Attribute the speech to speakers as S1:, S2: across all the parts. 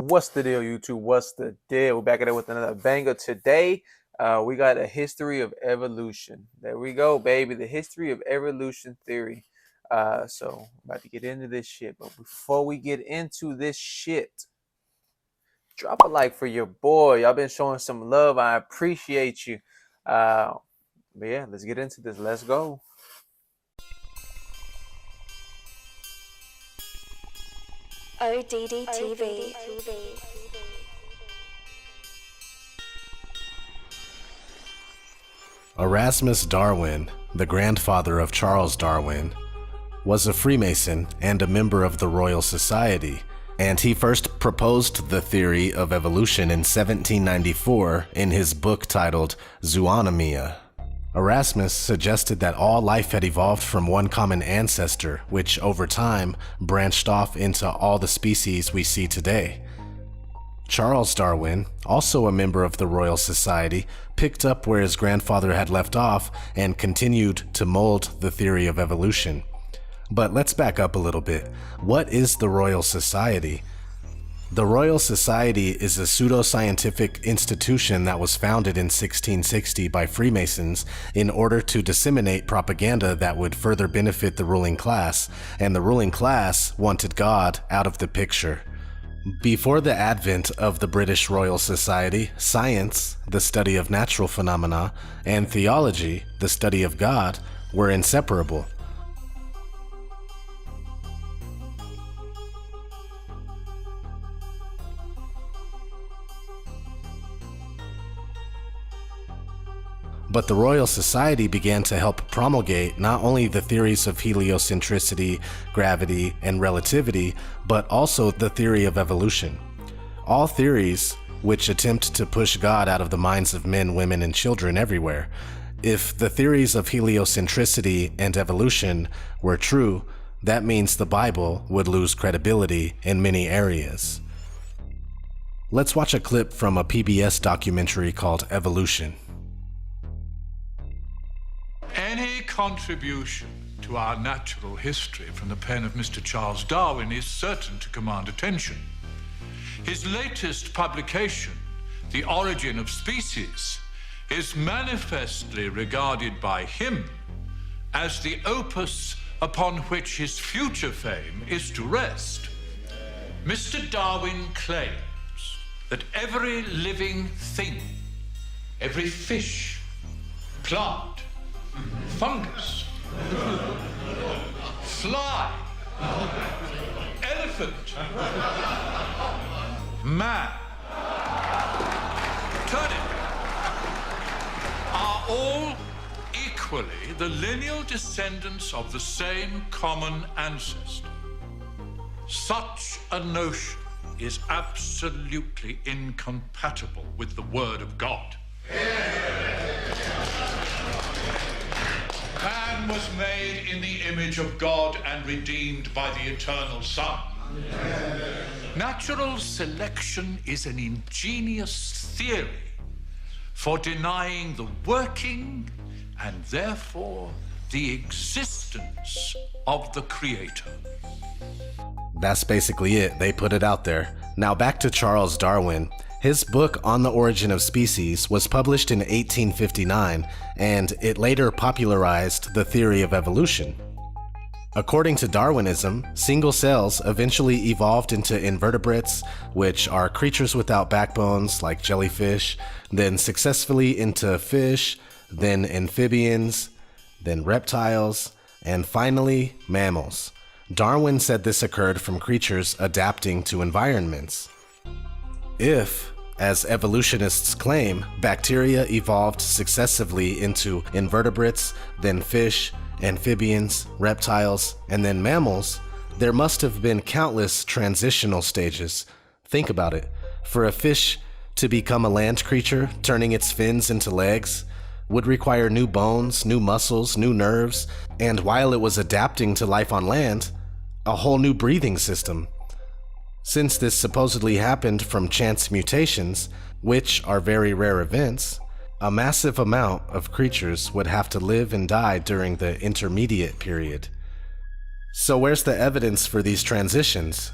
S1: What's the deal, YouTube? What's the deal? We're back at it with another banger today. We got a history of evolution. There we go, baby. The history of evolution theory. So I'm about to get into this shit. But before we get into this shit, drop a like for your boy. Y'all been showing some love. I appreciate you. But yeah, let's get into this. Let's go.
S2: ODD TV.
S3: Erasmus Darwin, the grandfather of Charles Darwin, was a Freemason and a member of the Royal Society, and he first proposed the theory of evolution in 1794 in his book titled Zoonomia. Erasmus suggested that all life had evolved from one common ancestor, which over time branched off into all the species we see today. Charles Darwin, also a member of the Royal Society, picked up where his grandfather had left off and continued to mold the theory of evolution. But let's back up a little bit. What is the Royal Society? The Royal Society is a pseudoscientific institution that was founded in 1660 by Freemasons in order to disseminate propaganda that would further benefit the ruling class, and the ruling class wanted God out of the picture. Before the advent of the British Royal Society, science, the study of natural phenomena, and theology, the study of God, were inseparable. But the Royal Society began to help promulgate not only the theories of heliocentricity, gravity, and relativity, but also the theory of evolution. All theories which attempt to push God out of the minds of men, women, and children everywhere. If the theories of heliocentricity and evolution were true, that means the Bible would lose credibility in many areas. Let's watch a clip from a PBS documentary called Evolution.
S4: Any contribution to our natural history from the pen of Mr. Charles Darwin is certain to command attention. His latest publication, The Origin of Species, is manifestly regarded by him as the opus upon which his future fame is to rest. Mr. Darwin claims that every living thing, every fish, plant, fungus, fly, elephant, man, turnip, are all equally the lineal descendants of the same common ancestor. Such a notion is absolutely incompatible with the Word of God. Man was made in the image of God and redeemed by the eternal Son. Natural selection is an ingenious theory for denying the working and therefore the existence of the Creator.
S3: That's basically it. They put it out there. Now back to Charles Darwin. His book On the Origin of Species was published in 1859, and it later popularized the theory of evolution. According to Darwinism, single cells eventually evolved into invertebrates, which are creatures without backbones like jellyfish, then successfully into fish, then amphibians, then reptiles, and finally mammals. Darwin said this occurred from creatures adapting to environments. If, as evolutionists claim, bacteria evolved successively into invertebrates, then fish, amphibians, reptiles, and then mammals, there must have been countless transitional stages. Think about it. For a fish to become a land creature, turning its fins into legs, would require new bones, new muscles, new nerves, and while it was adapting to life on land, a whole new breathing system. Since this supposedly happened from chance mutations, which are very rare events, a massive amount of creatures would have to live and die during the intermediate period. So where's the evidence for these transitions?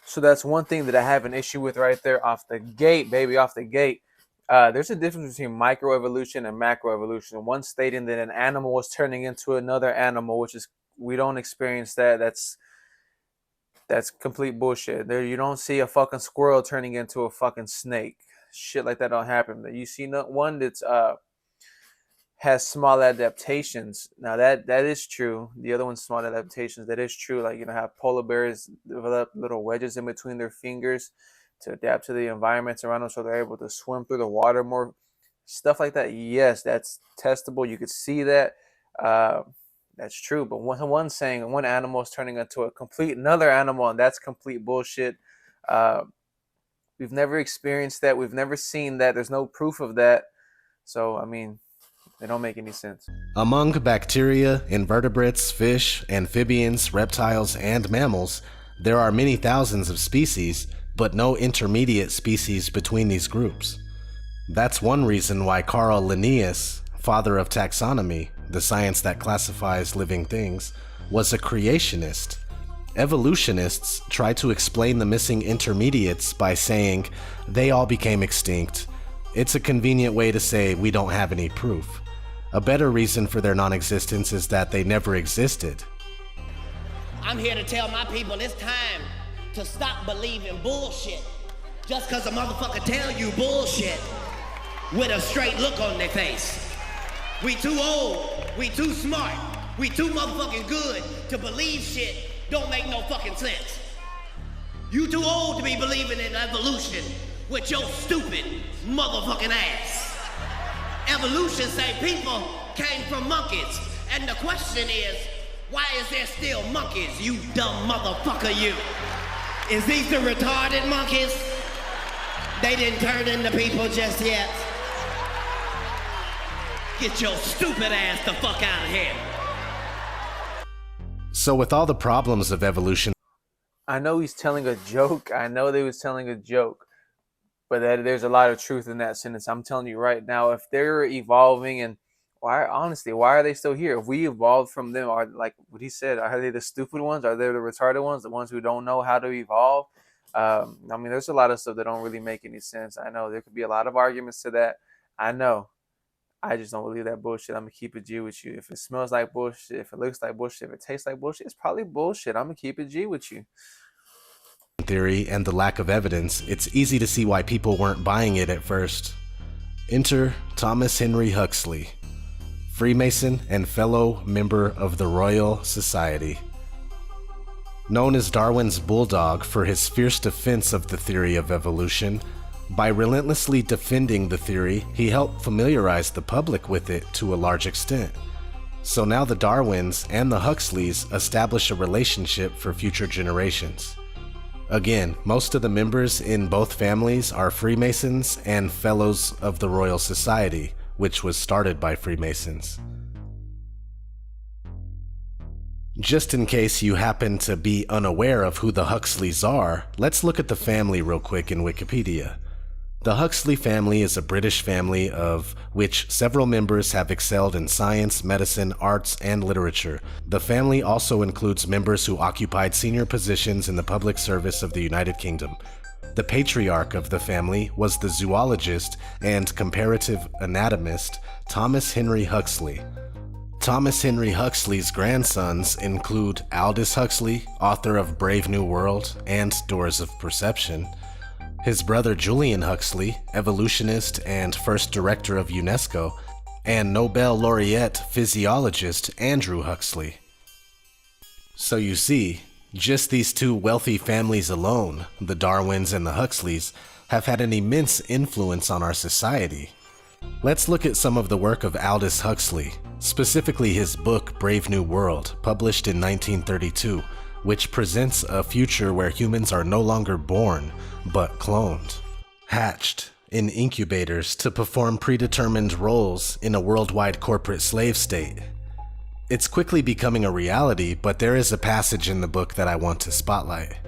S1: So So that's one thing that I have an issue with right there off the gate, baby, off the gate. There's a difference between microevolution and macroevolution. One stating that an animal was turning into another animal, which is, we don't experience that. That's complete bullshit. There, you don't see a fucking squirrel turning into a fucking snake. Shit like that don't happen. You see one that's has small adaptations. Now that is true. The other one's small adaptations. That is true. Like, have polar bears develop little wedges in between their fingers to adapt to the environments around them, so they're able to swim through the water more. Stuff like that. Yes, that's testable. You could see that. That's true. But one saying one animal is turning into a complete another animal, and that's complete bullshit. We've never experienced that. We've never seen that. There's no proof of that. So, I mean, they don't make any sense.
S3: Among bacteria, invertebrates, fish, amphibians, reptiles, and mammals, there are many thousands of species, but no intermediate species between these groups. That's one reason why Carl Linnaeus, father of taxonomy, the science that classifies living things, was a creationist. Evolutionists try to explain the missing intermediates by saying they all became extinct. It's a convenient way to say we don't have any proof. A better reason for their non-existence is that they never existed.
S5: I'm here to tell my people it's time to stop believing bullshit. Just cause a motherfucker tell you bullshit with a straight look on their face. We too old, we too smart, we too motherfucking good to believe shit don't make no fucking sense. You too old to be believing in evolution with your stupid motherfucking ass. Evolution say people came from monkeys, and the question is, why is there still monkeys, you dumb motherfucker, you? Is these the retarded monkeys? They didn't turn into people just yet. Get your stupid ass the fuck out of here.
S3: So with all the problems of evolution,
S1: I know he's telling a joke. I know they was telling a joke. But there's a lot of truth in that sentence. I'm telling you right now, if they're evolving, and why are they still here? If we evolved from them, are, like what he said, are they the stupid ones? Are they the retarded ones? The ones who don't know how to evolve? I mean, there's a lot of stuff that don't really make any sense. I know there could be a lot of arguments to that. I know. I just don't believe that bullshit. I'm going to keep it G with you. If it smells like bullshit, if it looks like bullshit, if it tastes like bullshit, it's probably bullshit. I'm going to keep it G with you.
S3: Theory and the lack of evidence, it's easy to see why people weren't buying it at first. Enter Thomas Henry Huxley, Freemason and fellow member of the Royal Society. Known as Darwin's bulldog for his fierce defense of the theory of evolution, by relentlessly defending the theory, he helped familiarize the public with it to a large extent. So now the Darwins and the Huxleys establish a relationship for future generations. Again, most of the members in both families are Freemasons and Fellows of the Royal Society, which was started by Freemasons. Just in case you happen to be unaware of who the Huxleys are, let's look at the family real quick in Wikipedia. The Huxley family is a British family of which several members have excelled in science, medicine, arts, and literature. The family also includes members who occupied senior positions in the public service of the United Kingdom. The patriarch of the family was the zoologist and comparative anatomist Thomas Henry Huxley. Thomas Henry Huxley's grandsons include Aldous Huxley, author of Brave New World and Doors of Perception, his brother Julian Huxley, evolutionist and first director of UNESCO, and Nobel laureate physiologist Andrew Huxley. So you see, just these two wealthy families alone, the Darwins and the Huxleys, have had an immense influence on our society. Let's look at some of the work of Aldous Huxley, specifically his book Brave New World, published in 1932, which presents a future where humans are no longer born, but cloned, hatched in incubators to perform predetermined roles in a worldwide corporate slave state. It's quickly becoming a reality, but there is a passage in the book that I want to spotlight.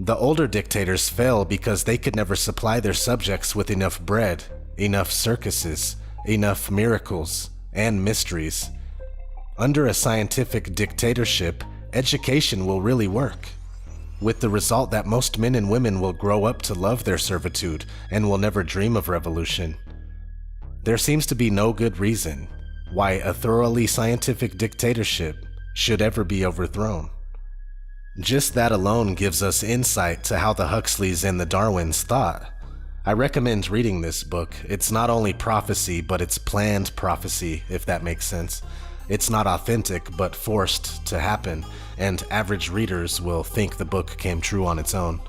S3: The older dictators fell because they could never supply their subjects with enough bread, enough circuses, enough miracles, and mysteries. Under a scientific dictatorship, education will really work. with the result that most men and women will grow up to love their servitude and will never dream of revolution. There seems to be no good reason why a thoroughly scientific dictatorship should ever be overthrown. Just that alone gives us insight to how the Huxleys and the Darwins thought. I recommend reading this book. It's not only prophecy, but it's planned prophecy, if that makes sense. It's not authentic, but forced to happen, and average readers will think the book came true on its own.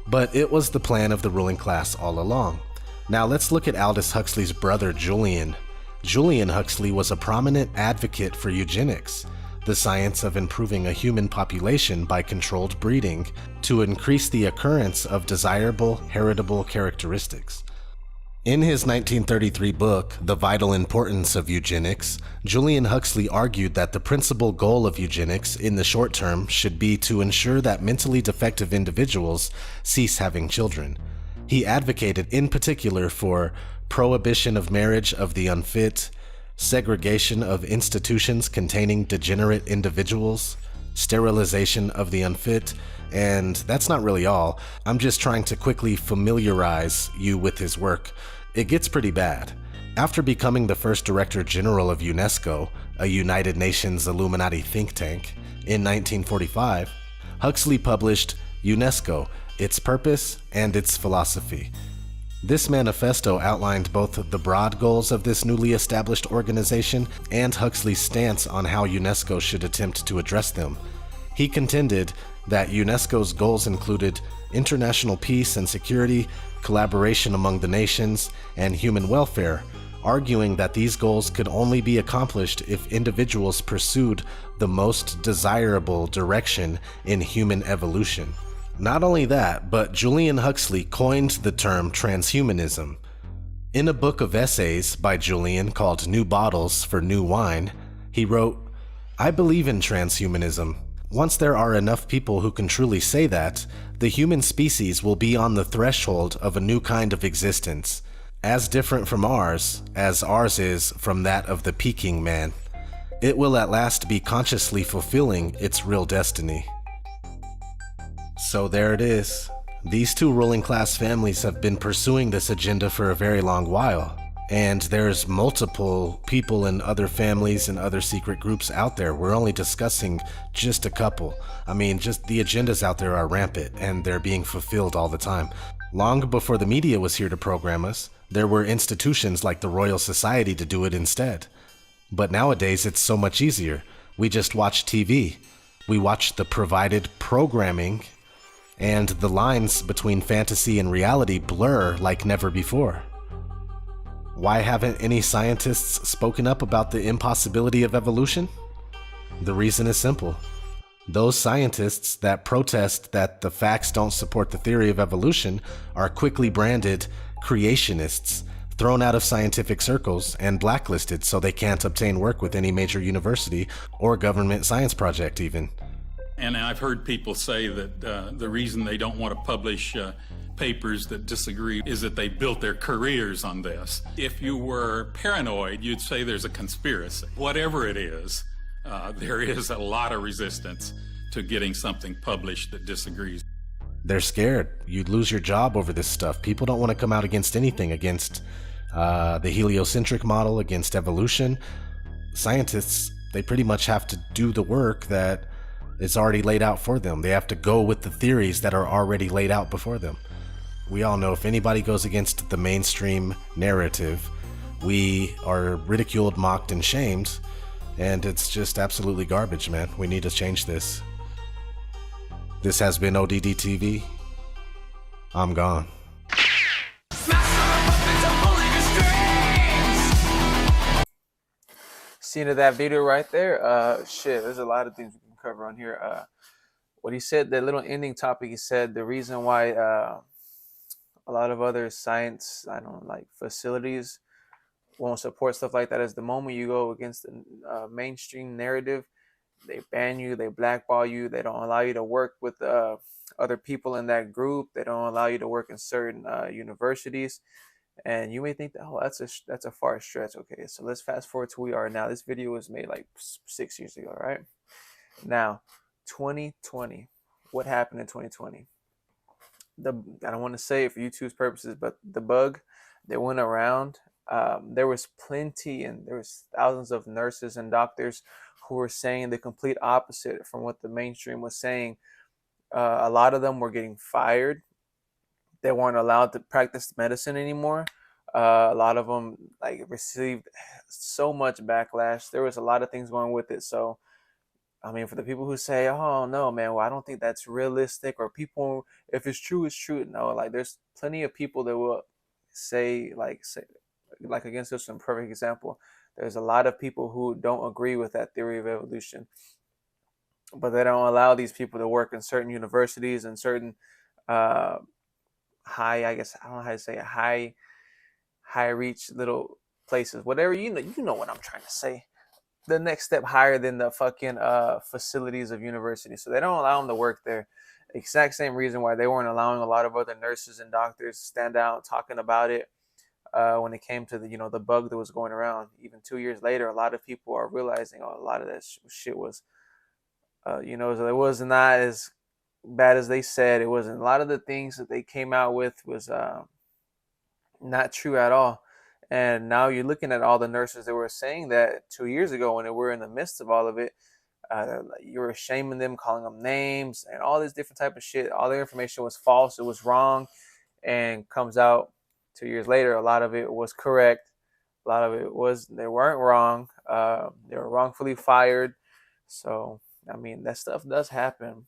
S3: But it was the plan of the ruling class all along. Now let's look at Aldous Huxley's brother, Julian. Julian Huxley was a prominent advocate for eugenics, the science of improving a human population by controlled breeding to increase the occurrence of desirable heritable characteristics. In his 1933 book, The Vital Importance of Eugenics, Julian Huxley argued that the principal goal of eugenics in the short term should be to ensure that mentally defective individuals cease having children. He advocated in particular for prohibition of marriage of the unfit, segregation of institutions containing degenerate individuals, sterilization of the unfit, and that's not really all. I'm just trying to quickly familiarize you with his work. It gets pretty bad. After becoming the first Director General of UNESCO, a United Nations Illuminati think tank, in 1945, Huxley published UNESCO, Its Purpose and Its Philosophy. This manifesto outlined both the broad goals of this newly established organization and Huxley's stance on how UNESCO should attempt to address them. He contended that UNESCO's goals included international peace and security, collaboration among the nations, and human welfare, arguing that these goals could only be accomplished if individuals pursued the most desirable direction in human evolution. Not only that, but Julian Huxley coined the term transhumanism. In a book of essays by Julian called New Bottles for New Wine, he wrote, "I believe in transhumanism. Once there are enough people who can truly say that, the human species will be on the threshold of a new kind of existence, as different from ours as ours is from that of the Peking man. It will at last be consciously fulfilling its real destiny." So there it is. These two ruling class families have been pursuing this agenda for a very long while. And there's multiple people and other families and other secret groups out there. We're only discussing just a couple. I mean, just the agendas out there are rampant and they're being fulfilled all the time. Long before the media was here to program us, there were institutions like the Royal Society to do it instead. But nowadays it's so much easier. We just watch TV. We watch the provided programming, and the lines between fantasy and reality blur like never before. Why haven't any scientists spoken up about the impossibility of evolution? The reason is simple. Those scientists that protest that the facts don't support the theory of evolution are quickly branded creationists, thrown out of scientific circles, and blacklisted so they can't obtain work with any major university or government science project even.
S6: And I've heard people say that the reason they don't want to publish papers that disagree is that they built their careers on this. If you were paranoid, you'd say there's a conspiracy. Whatever it is, there is a lot of resistance to getting something published that disagrees.
S3: They're scared. You'd lose your job over this stuff. People don't want to come out against anything, against the heliocentric model, against evolution. Scientists, they pretty much have to do the work that is already laid out for them. They have to go with the theories that are already laid out before them. We all know if anybody goes against the mainstream narrative, we are ridiculed, mocked, and shamed, and it's just absolutely garbage, man. We need to change this. This has been ODD TV. I'm gone.
S1: Scene of that video right there. Shit, there's a lot of things we can cover on here. What he said, the little ending topic, he said the reason why a lot of other science, facilities won't support stuff like that is the moment you go against the mainstream narrative, they ban you, they blackball you, they don't allow you to work with other people in that group, they don't allow you to work in certain universities. And you may think that, oh, that's a far stretch. Okay, so let's fast forward to where we are now. This video was made like 6 years ago, right? Now, 2020, what happened in 2020. I don't want to say it for YouTube's purposes, but the bug that went around, there was plenty, and there was thousands of nurses and doctors who were saying the complete opposite from what the mainstream was saying. A lot of them were getting fired. They weren't allowed to practice medicine anymore. A lot of them like received so much backlash. There was a lot of things going with it. So I mean, for the people who say, "Oh no, man, well, I don't think that's realistic," or people, if it's true, it's true. No, like there's plenty of people that will say like against this. A perfect example. There's a lot of people who don't agree with that theory of evolution, but they don't allow these people to work in certain universities and certain uh, high, I guess I don't know how to say it, high reach little places. Whatever you know what I'm trying to say. The next step higher than the fucking facilities of universities. So they don't allow them to work there. Exact same reason why they weren't allowing a lot of other nurses and doctors to stand out talking about it when it came to the bug that was going around. Even 2 years later, a lot of people are realizing a lot of that shit was so it was not as bad as they said. It wasn't. A lot of the things that they came out with was not true at all. And now you're looking at all the nurses that were saying that 2 years ago when they were in the midst of all of it. You were shaming them, calling them names, and all this different type of shit. All their information was false. It was wrong, and comes out 2 years later. A lot of it was correct. A lot of it was they weren't wrong. They were wrongfully fired. So I mean, that stuff does happen.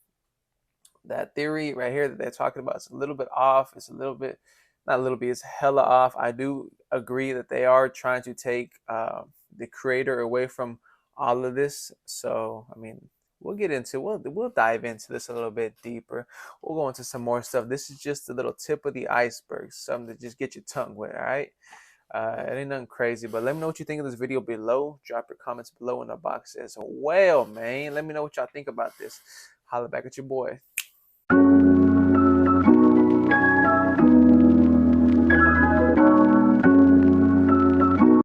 S1: That theory right here that they're talking about is a little bit off. It's a little bit, not a little bit, it's hella off. I do agree that they are trying to take the creator away from all of this. So, I mean, we'll dive into this a little bit deeper. We'll go into some more stuff. This is just a little tip of the iceberg, something to just get your tongue wet, all right? It ain't nothing crazy, but let me know what you think of this video below. Drop your comments below in the box as well, man. Let me know what y'all think about this. Holla back at your boy.